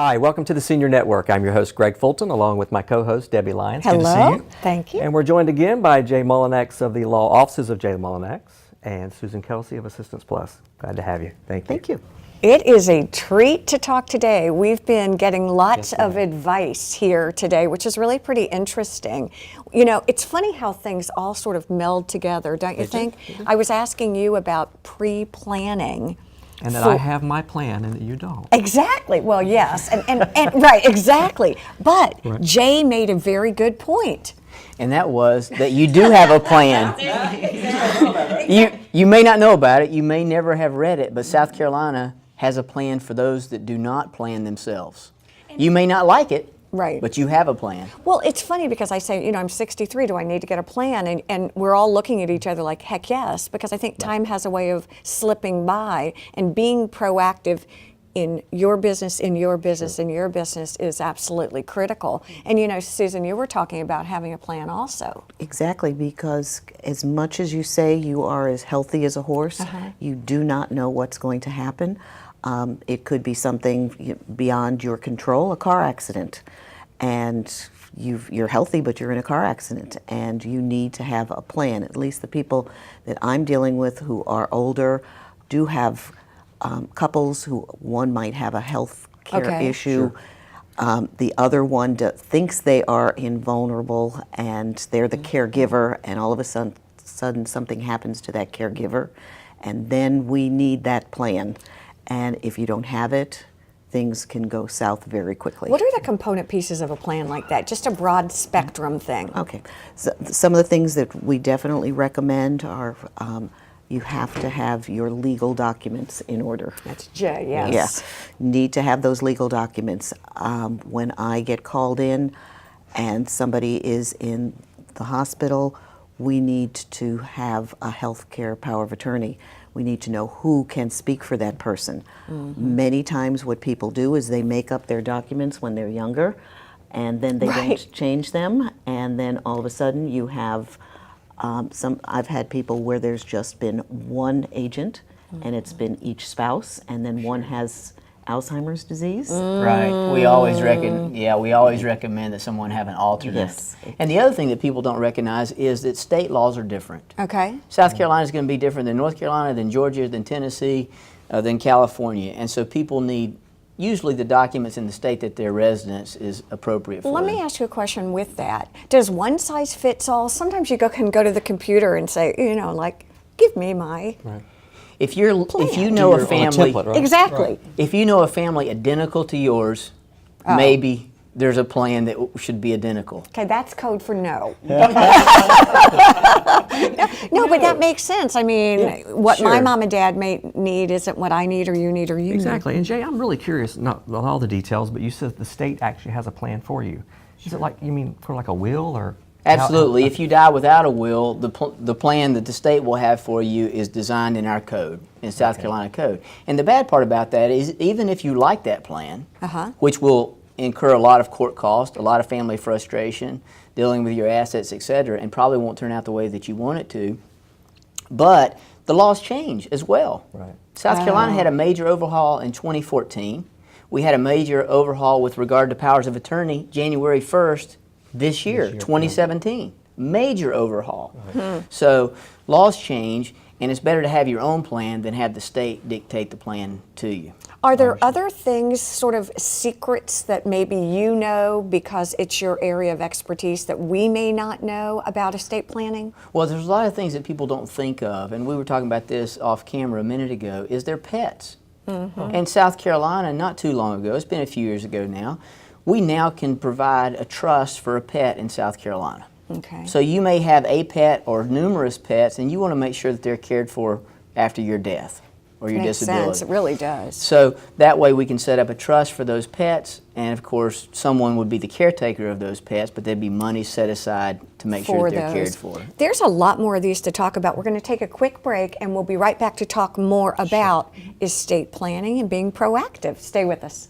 Hi, welcome to the Senior Network. I'm your host, Greg Fulton, along with my co-host, Debbie Lyons. Hello. Good to see you. Thank you. And we're joined again by Jay Mullinax of the Law Offices of Jay Mullinax and Susan Kelsey of Assistance Plus. Glad to have you. Thank you. Thank you. It is a treat to talk today. We've been getting lots of advice here today, which is really pretty interesting. You know, it's funny how things all sort of meld together, don't you think? I was asking you about pre-planning. And that I have my plan and that you don't. Exactly. Well, yes. And right, exactly. But Jay made a very good point. And that was that you do have a plan. You may not know about it, you may never have read it, but South Carolina has a plan for those that do not plan themselves. You may not like it, right, but you have a plan. Well, it's funny because I say, you know, I'm 63, do I need to get a plan? And we're all looking at each other like, heck yes, because I think time has a way of slipping by, and being proactive in your business, in your business, in your business is absolutely critical. And you know, Susan, you were talking about having a plan also. Exactly, because as much as you say you are as healthy as a horse, you do not know what's going to happen. It could be something beyond your control, a car accident, and you're healthy but you're in a car accident, and you need to have a plan. At least the people that I'm dealing with who are older do have couples who one might have a health care issue. The other one thinks they are invulnerable and they're the caregiver, and all of a sudden something happens to that caregiver, and then we need that plan. And if you don't have it, things can go south very quickly. What are the component pieces of a plan like that? Just a broad spectrum thing. Okay. So, some of the things that we definitely recommend are you have to have your legal documents in order. That's Jay, yes. Yeah, need to have those legal documents. When I get called in and somebody is in the hospital, we need to have a health care power of attorney. We need to know who can speak for that person. Many times what people do is they make up their documents when they're younger, and then they don't change them, and then all of a sudden you have I've had people where there's just been one agent, and it's been each spouse, and then one has Alzheimer's disease. Right. We always recommend that someone have an alternate. Yes. And the other thing that people don't recognize is that state laws are different. Okay. South Carolina is going to be different than North Carolina, than Georgia, than Tennessee, than California. And so people need usually the documents in the state that their residence is appropriate for Let them. me ask you a question with that. Does one size fits all? Sometimes you can go to the computer and say, you know, like, give me my If you know a family, template, right? Exactly. if you know a family identical to yours, maybe there's a plan that should be identical. Okay, that's code for no. No, but that makes sense. I mean, what my mom and dad may need isn't what I need or you need or you Exactly. And Jay, I'm really curious, not all the details, but you said the state actually has a plan for you. Is it like, you mean for like a will or? Absolutely. If you die without a will, the plan that the state will have for you is designed in our code, in South Carolina code. And the bad part about that is even if you like that plan, which will incur a lot of court cost, a lot of family frustration, dealing with your assets, etc., and probably won't turn out the way that you want it to, but the laws change as well. Right. South Carolina had a major overhaul in 2014. We had a major overhaul with regard to powers of attorney January 1st this year, 2017. Major overhaul. So laws change, and it's better to have your own plan than have the state dictate the plan to you. Are there other things, sort of secrets that maybe you know because it's your area of expertise that we may not know about estate planning? Well, there's a lot of things that people don't think of, and we were talking about this off camera a minute ago, is their pets. In South Carolina, not too long ago, it's been a few years ago now, we now can provide a trust for a pet in South Carolina. Okay. So you may have a pet or numerous pets, and you want to make sure that they're cared for after your death or your disability. Makes sense. It really does. So that way we can set up a trust for those pets, and of course someone would be the caretaker of those pets, but there'd be money set aside to make sure that they're cared for. There's a lot more of these to talk about. We're going to take a quick break, and we'll be right back to talk more about estate planning and being proactive. Stay with us.